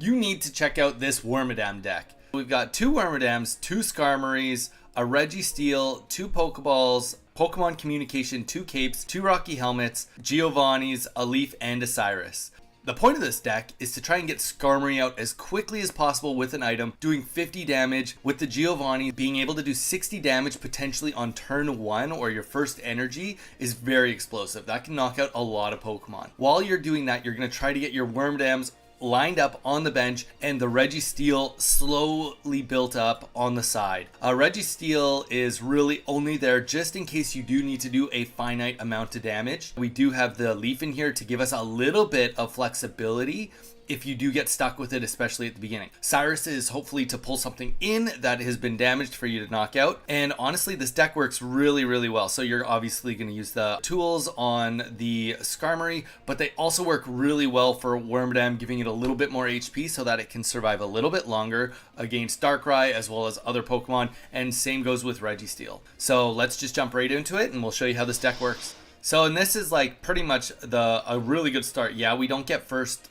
you need to check out this Wormadam deck. We've got 2 Wormadams, 2 Skarmorys, a Registeel, 2 Pokeballs, Pokemon Communication, 2 Capes, 2 Rocky Helmets, Giovanni's, a Leaf, and a Cyrus. The point of this deck is to try and get Skarmory out as quickly as possible with an item, doing 50 damage, with the Giovanni being able to do 60 damage potentially on turn 1, or your first energy is very explosive. That can knock out a lot of Pokemon. While you're doing that, you're going to try to get your Wormadams lined up on the bench and the Registeel slowly built up on the side. Registeel is really only there just in case you do need to do a finite amount of damage. We do have the Leaf in here to give us a little bit of flexibility if you do get stuck with it, especially at the beginning. Cyrus is hopefully to pull something in that has been damaged for you to knock out. And honestly, this deck works really, really well. So you're obviously going to use the tools on the Skarmory, but they also work really well for Wormadam, giving it a little bit more HP so that it can survive a little bit longer against Darkrai as well as other Pokemon. And same goes with Registeel. So let's just jump right into it and we'll show you how this deck works. So, and this is like pretty much a really good start. Yeah, we don't get first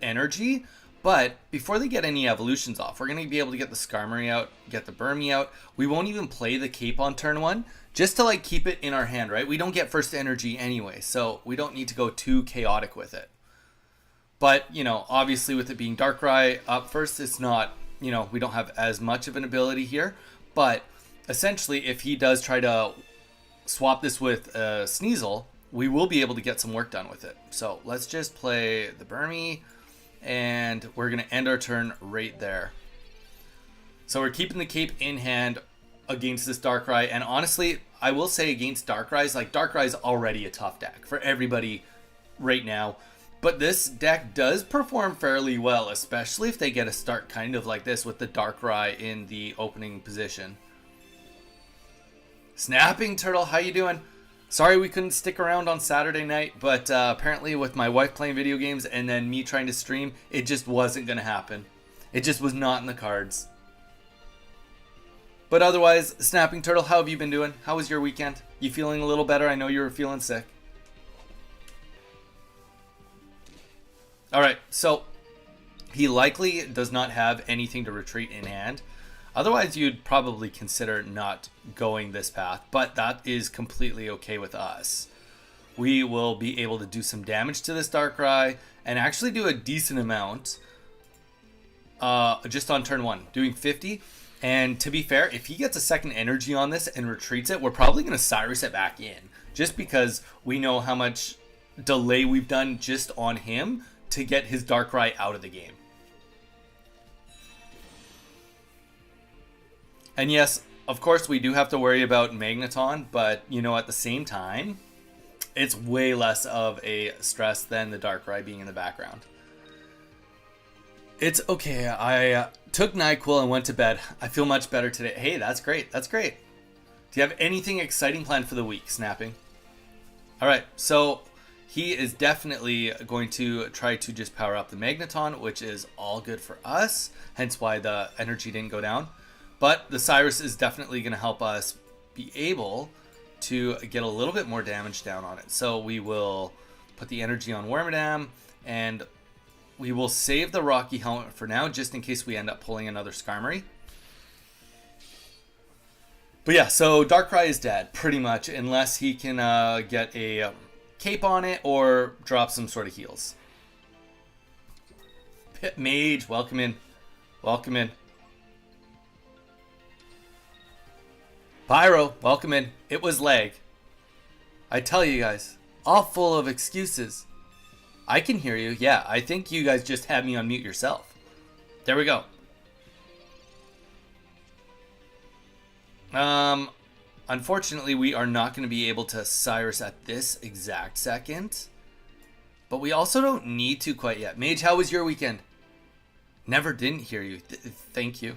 energy, but before they get any evolutions off, we're going to be able to get the Skarmory out, get the Burmy out. We won't even play the Cape on turn 1 just to like keep it in our hand, right? We don't get first energy anyway, so we don't need to go too chaotic with it. But, you know, obviously with it being Darkrai up first, it's not, you know, we don't have as much of an ability here, but essentially if he does try to swap this with Sneasel, we will be able to get some work done with it. So let's just play the Burmy, and we're going to end our turn right there. So we're keeping the Cape in hand against this Darkrai. And honestly, I will say against Darkrai's, like Darkrai's already a tough deck for everybody right now. But this deck does perform fairly well, especially if they get a start kind of like this with the Darkrai in the opening position. Snapping Turtle, how you doing? Sorry we couldn't stick around on Saturday night, but apparently with my wife playing video games and then me trying to stream, it just wasn't going to happen. It just was not in the cards. But otherwise, Snapping Turtle, how have you been doing? How was your weekend? You feeling a little better? I know you were feeling sick. Alright, so he likely does not have anything to retreat in hand. Otherwise, you'd probably consider not going this path, but that is completely okay with us. We will be able to do some damage to this Darkrai and actually do a decent amount just on turn 1, doing 50. And to be fair, if he gets a second energy on this and retreats it, we're probably going to Cyrus it back in, just because we know how much delay we've done just on him to get his Darkrai out of the game. And yes, of course, we do have to worry about Magneton, but, you know, at the same time, it's way less of a stress than the Darkrai being in the background. It's okay. I took NyQuil and went to bed. I feel much better today. Hey, that's great. That's great. Do you have anything exciting planned for the week, Snapping? All right, so he is definitely going to try to just power up the Magneton, which is all good for us, hence why the energy didn't go down. But the Cyrus is definitely going to help us be able to get a little bit more damage down on it. So we will put the energy on Wormadam, and we will save the Rocky Helmet for now, just in case we end up pulling another Skarmory. But yeah, so Darkrai is dead, pretty much, unless he can get a Cape on it or drop some sort of heals. Pit Mage, welcome in. Welcome in. Pyro, welcome in. It was lag. I tell you guys, all full of excuses. I can hear you. Yeah, I think you guys just had me on mute yourself. There we go. Unfortunately, we are not going to be able to Cyrus at this exact second. But we also don't need to quite yet. Mage, how was your weekend? Never didn't hear you. Thank you.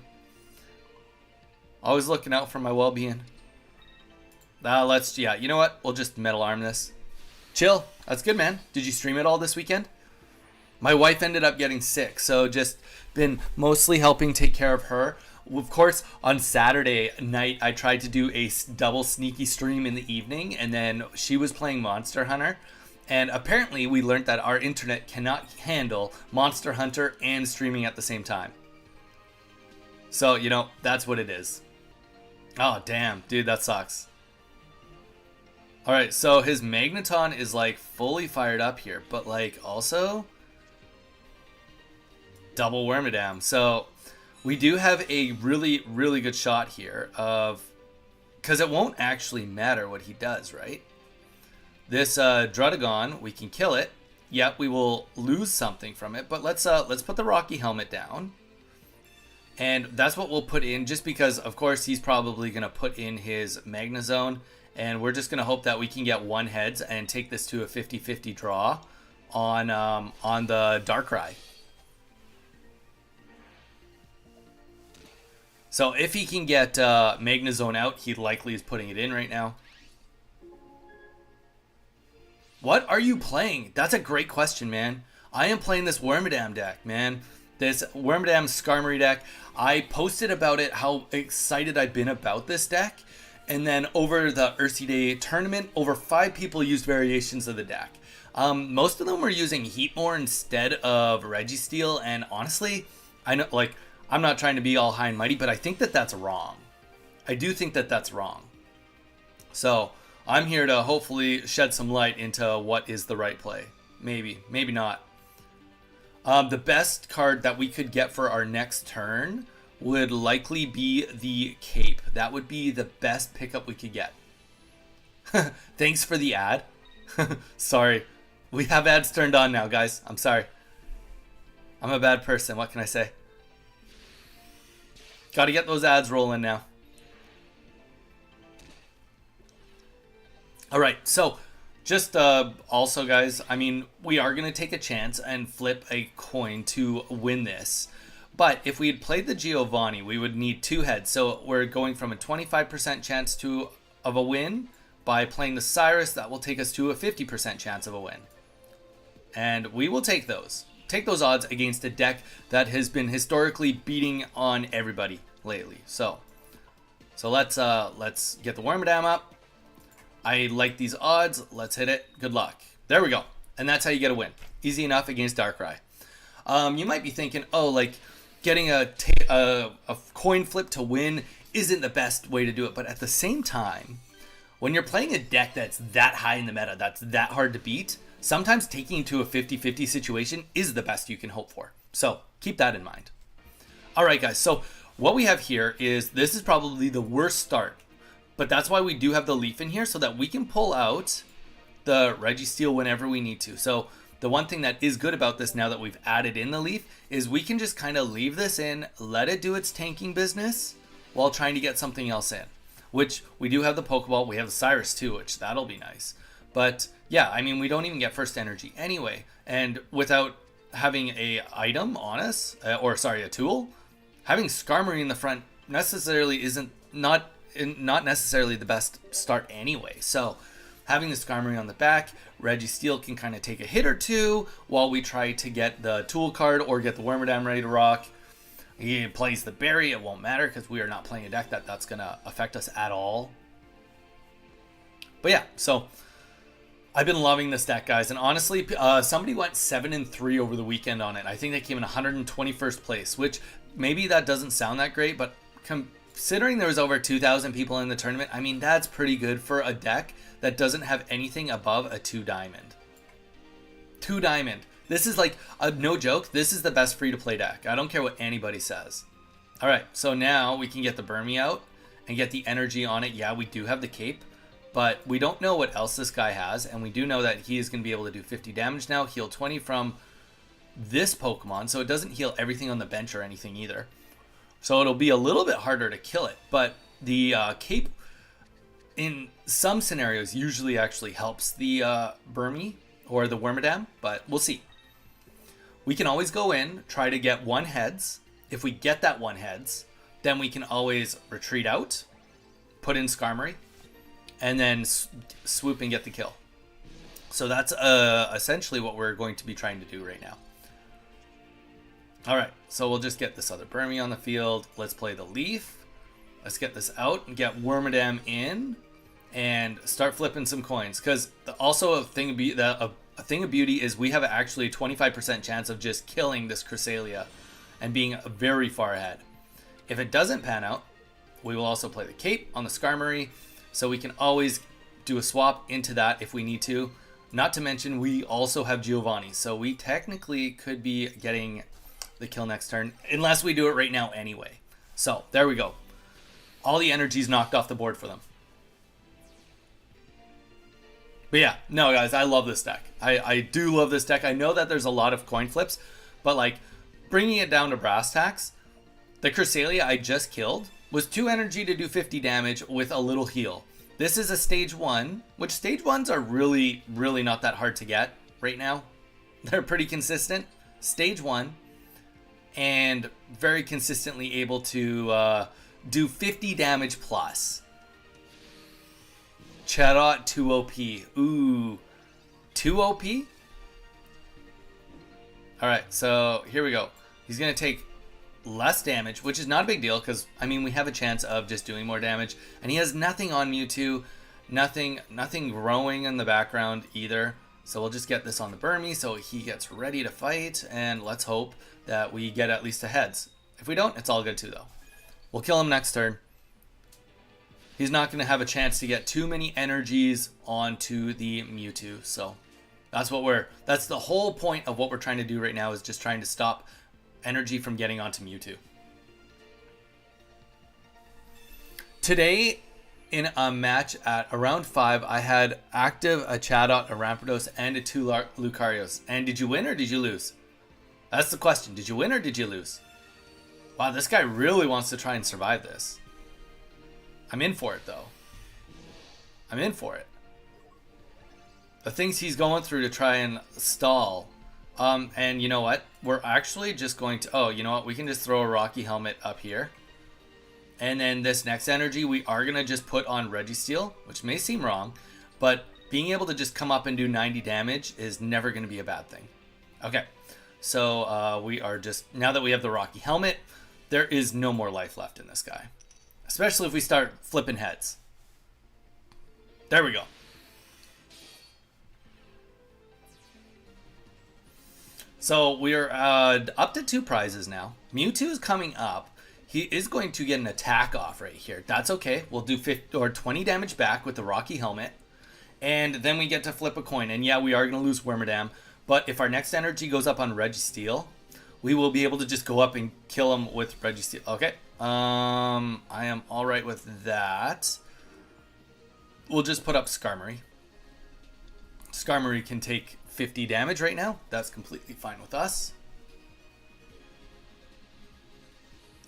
Always looking out for my well-being. Yeah, you know what? We'll just Metal Arm this. Chill. That's good, man. Did you stream it all this weekend? My wife ended up getting sick, so just been mostly helping take care of her. Of course, on Saturday night, I tried to do a double sneaky stream in the evening, and then she was playing Monster Hunter, And apparently we learned that our internet cannot handle Monster Hunter and streaming at the same time. So, you know, that's what it is. Oh, damn. Dude, that sucks. Alright, so his Magneton is like fully fired up here. But like also double Wormadam. So we do have a really, really good shot here of... Because it won't actually matter what he does, right? This Drudagon, we can kill it. Yep, we will lose something from it, but let's put the Rocky Helmet down. And that's what we'll put in, just because, of course, he's probably going to put in his Magnezone, and we're just going to hope that we can get one heads and take this to a 50-50 draw on the Darkrai. So if he can get Magnezone out, he likely is putting it in right now. What are you playing? That's a great question, man. I am playing this Wormadam deck, man. This Wormadam Skarmory deck. I posted about it, how excited I've been about this deck. And then over the Ursi Day tournament, over 5 people used variations of the deck. Most of them were using Heatmore instead of Registeel. And honestly, I know, like, I'm not trying to be all high and mighty, but I think that that's wrong. I do think that that's wrong. So I'm here to hopefully shed some light into what is the right play. Maybe, maybe not. The best card that we could get for our next turn would likely be the Cape. That would be the best pickup we could get. Thanks for the ad. Sorry. We have ads turned on now, guys. I'm sorry. I'm a bad person. What can I say? Gotta get those ads rolling now. Alright, so just also, guys, I mean, we are going to take a chance and flip a coin to win this. But if we had played the Giovanni, we would need 2 heads. So we're going from a 25% chance of a win. By playing the Cyrus, that will take us to a 50% chance of a win. And we will take those. Take those odds against a deck that has been historically beating on everybody lately. So let's get the Wormadam up. I like these odds. Let's hit it. Good luck. There we go. And that's how you get a win. Easy enough against Darkrai. You might be thinking, oh, like getting a coin flip to win isn't the best way to do it. But at the same time, when you're playing a deck that's that high in the meta, that's that hard to beat, sometimes taking to a 50-50 situation is the best you can hope for. So keep that in mind. All right, guys. So what we have here is, this is probably the worst start. But that's why we do have the Leaf in here, so that we can pull out the Registeel whenever we need to. So the one thing that is good about this, now that we've added in the Leaf, is we can just kind of leave this in, let it do its tanking business while trying to get something else in. Which, we do have the Pokeball, we have the Cyrus too, which that'll be nice. But yeah, I mean, we don't even get first energy anyway. And without having a item on us, a tool, having Skarmory in the front necessarily isn't not necessarily the best start anyway. So having the Skarmory on the back, Registeel can kind of take a hit or two while we try to get the tool card or get the Wormadam ready to rock. He plays the berry, it won't matter because we are not playing a deck that's going to affect us at all. But yeah, so I've been loving this deck, guys. And honestly, somebody went 7-3 over the weekend on it. I think they came in 121st place, which maybe that doesn't sound that great, but considering there was over 2,000 people in the tournament, I mean, that's pretty good for a deck that doesn't have anything above a 2 diamond. 2 diamond. This is like, no joke, this is the best free-to-play deck. I don't care what anybody says. Alright, so now we can get the Burmy out and get the energy on it. Yeah, we do have the Cape, but we don't know what else this guy has, and we do know that he is going to be able to do 50 damage now, heal 20 from this Pokemon, so it doesn't heal everything on the bench or anything either. So it'll be a little bit harder to kill it, but the Cape, in some scenarios, usually actually helps the Burmy or the Wormadam, but we'll see. We can always go in, try to get 1 heads. If we get that 1 heads, then we can always retreat out, put in Skarmory, and then swoop and get the kill. So that's essentially what we're going to be trying to do right now. Alright, so we'll just get this other Burmy on the field. Let's play the Leaf. Let's get this out and get Wormadam in. and start flipping some coins. Because also a thing of beauty is we have actually a 25% chance of just killing this Cresselia and being very far ahead. If it doesn't pan out, we will also play the cape on the Skarmory, so we can always do a swap into that if we need to. Not to mention, we also have Giovanni, so we technically could be getting the kill next turn, unless we do it right now anyway. So, there we go. All the energy's knocked off the board for them. But yeah, no guys, I love this deck. I do love this deck. I know that there's a lot of coin flips, but like, bringing it down to brass tacks, the Cresselia I just killed was 2 energy to do 50 damage with a little heal. This is a stage 1, which stage 1s are really, really not that hard to get right now. They're pretty consistent. Stage 1, and very consistently able to do 50 damage plus. Chatot 2 OP. Ooh, 2 OP? Alright, so here we go. He's going to take less damage, which is not a big deal because, I mean, we have a chance of just doing more damage. And he has nothing on Mewtwo, nothing growing in the background either. So we'll just get this on the Burmy so he gets ready to fight, and let's hope that we get at least a heads. If we don't, it's all good too though. We'll kill him next turn. He's not going to have a chance to get too many energies onto the Mewtwo, so that's the whole point of what we're trying to do right now, is just trying to stop energy from getting onto Mewtwo. Today, in a match at around 5, I had active a Chatot, a Rampardos, and a 2 Lucarios. And did you win or did you lose? That's the question. Did you win or did you lose? Wow, this guy really wants to try and survive this. I'm in for it, though. I'm in for it. The things he's going through to try and stall. And you know what? We're actually just going to... Oh, you know what? We can just throw a Rocky Helmet up here. And then this next energy, we are going to just put on Registeel, which may seem wrong. But being able to just come up and do 90 damage is never going to be a bad thing. Okay. So we are just... Now that we have the Rocky Helmet, there is no more life left in this guy. Especially if we start flipping heads. There we go. So we're up to 2 prizes now. Mewtwo is coming up. He is going to get an attack off right here. That's okay. We'll do 50 or 20 damage back with the Rocky Helmet. And then we get to flip a coin. And yeah, we are going to lose Wormadam. But if our next energy goes up on Registeel, we will be able to just go up and kill him with Registeel. Okay. I am alright with that. We'll just put up Skarmory. Skarmory can take 50 damage right now. That's completely fine with us.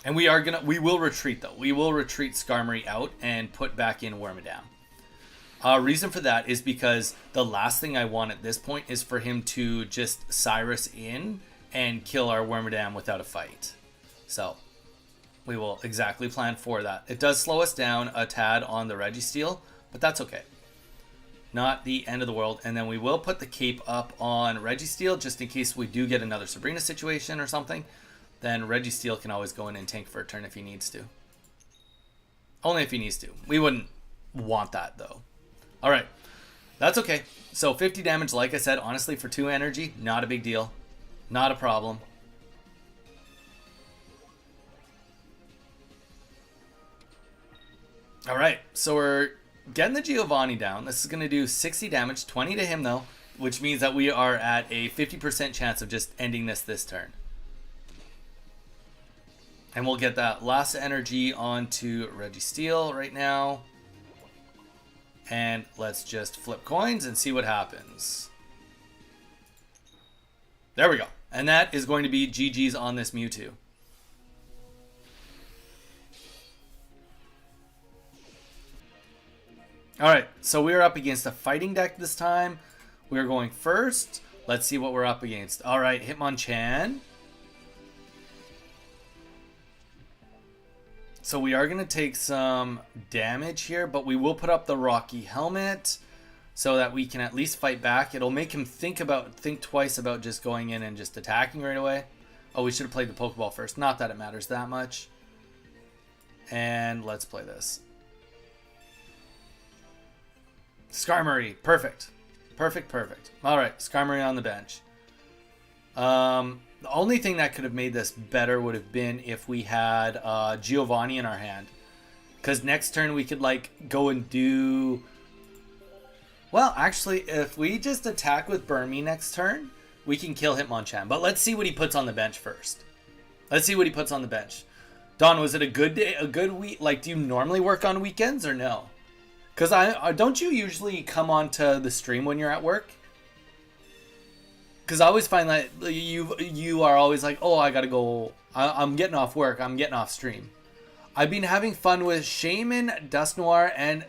And we will retreat though. We will retreat Skarmory out and put back in Wormadam. Reason for that is because the last thing I want at this point is for him to just Cyrus in and kill our Wormadam without a fight. So we will exactly plan for that. It does slow us down a tad on the Registeel, but that's okay. Not the end of the world. And then we will put the cape up on Registeel just in case we do get another Sabrina situation or something. Then Registeel can always go in and tank for a turn if he needs to. Only if he needs to. We wouldn't want that though. Alright. That's okay. So 50 damage, like I said, honestly for 2 energy, not a big deal. Not a problem. Alright, so we're getting the Giovanni down. This is going to do 60 damage, 20 to him though, which means that we are at a 50% chance of just ending this turn. And we'll get that last energy onto Registeel right now. And let's just flip coins and see what happens. There we go. And that is going to be GG's on this Mewtwo. Alright, so we're up against a fighting deck this time. We're going first. Let's see what we're up against. Alright, Hitmonchan. So we are going to take some damage here, but we will put up the Rocky Helmet so that we can at least fight back. It'll make him think twice about just going in and just attacking right away. Oh, we should have played the Pokeball first. Not that it matters that much. And let's play this. Skarmory. Perfect. Perfect. All right, Skarmory on the bench. The only thing that could have made this better would have been if we had Giovanni in our hand. Because next turn we could like go and do... Well, actually, if we just attack with Burmy next turn, we can kill Hitmonchan. But let's see what he puts on the bench first. Let's see what he puts on the bench. Don, was it a good day, a good week? Like, do you normally work on weekends or no? Because I don't you usually come onto the stream when you're at work? Because I always find that you are always like, oh, I gotta go. I'm getting off work. I'm getting off stream. I've been having fun with Shaman, Dusknoir, and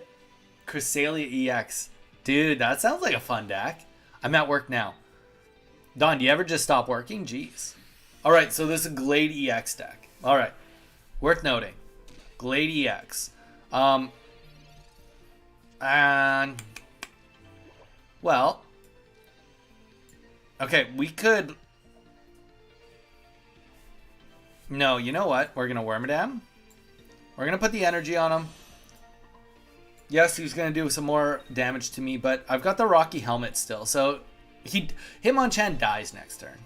Cresselia EX. Dude, that sounds like a fun deck. I'm at work now. Don, do you ever just stop working? Jeez. All right, so this is a Glade EX deck. All right, worth noting. Glade EX. And well, okay, we could. No, you know what? We're gonna Wormadam. We're gonna put the energy on him. Yes, he's gonna do some more damage to me, but I've got the Rocky Helmet still, so Hitmonchan dies next turn.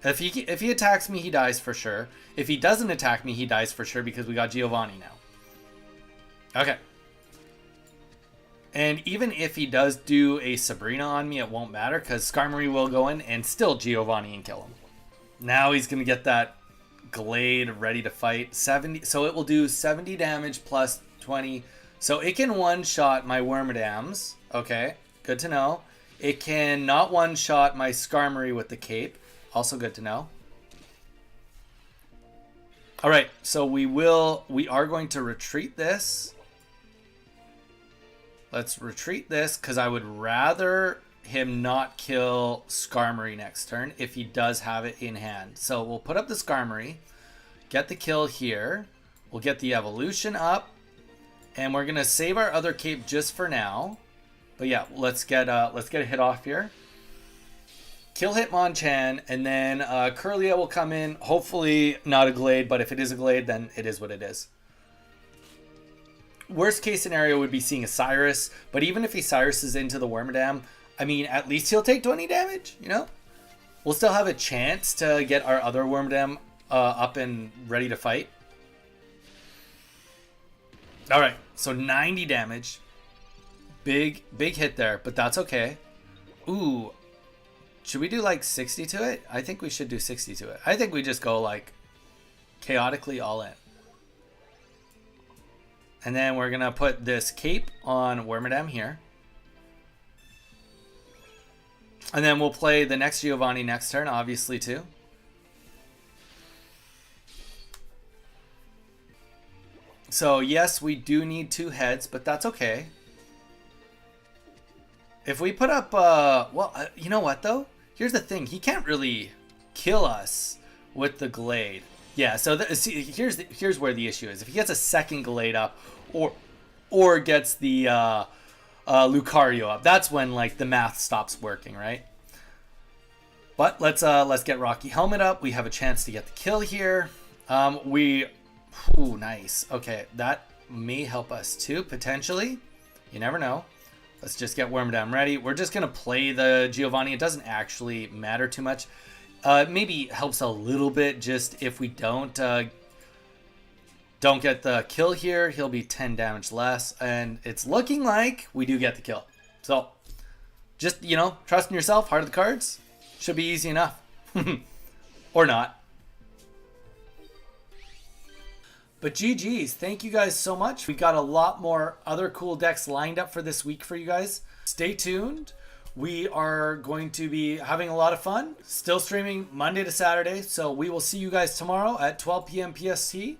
If he attacks me, he dies for sure. If he doesn't attack me, he dies for sure because we got Giovanni now. Okay. And even if he does do a Sabrina on me, it won't matter because Skarmory will go in and still Giovanni and kill him. Now he's going to get that Glade ready to fight. 70, so it will do 70 damage plus 20. So it can one-shot my Wormadams. Okay, good to know. It can not one-shot my Skarmory with the cape. Also good to know. All right, so we are going to retreat this. Let's retreat this because I would rather him not kill Skarmory next turn if he does have it in hand. So we'll put up the Skarmory, get the kill here. We'll get the evolution up, and we're gonna save our other cape just for now. But yeah, let's get a hit off here. Kill Hitmonchan, and then Cresselia will come in. Hopefully not a Glade, but if it is a Glade, then it is what it is. Worst case scenario would be seeing a Cyrus, but even if he Cyruses into the Wormadam, I mean, at least he'll take 20 damage, you know? We'll still have a chance to get our other Wormadam up and ready to fight. All right, so 90 damage. Big hit there, but that's okay. Ooh, should we do like 60 to it? I think we should do 60 to it. I think we just go like chaotically all in. And then we're going to put this cape on Wormadam here. And then we'll play the next Giovanni next turn, obviously, too. So, yes, we do need 2 heads, but that's okay. If we put up... you know what, though? Here's the thing. He can't really kill us with the Glade. Yeah, so see, here's where the issue is. If he gets a second Glade up or gets the Lucario up, that's when like the math stops working, right? But let's get Rocky Helmet up. We have a chance to get the kill here. Ooh, nice. Okay, that may help us too, potentially. You never know. Let's just get Wormadam ready. We're just going to play the Giovanni. It doesn't actually matter too much. Maybe helps a little bit just if we don't get the kill here. He'll be 10 damage less. And it's looking like we do get the kill. So, just, you know, trust in yourself. Heart of the cards. Should be easy enough. Or not. But GG's, thank you guys so much. We got a lot more other cool decks lined up for this week for you guys. Stay tuned. We are going to be having a lot of fun. Still streaming Monday to Saturday. So we will see you guys tomorrow at 12 p.m. PST.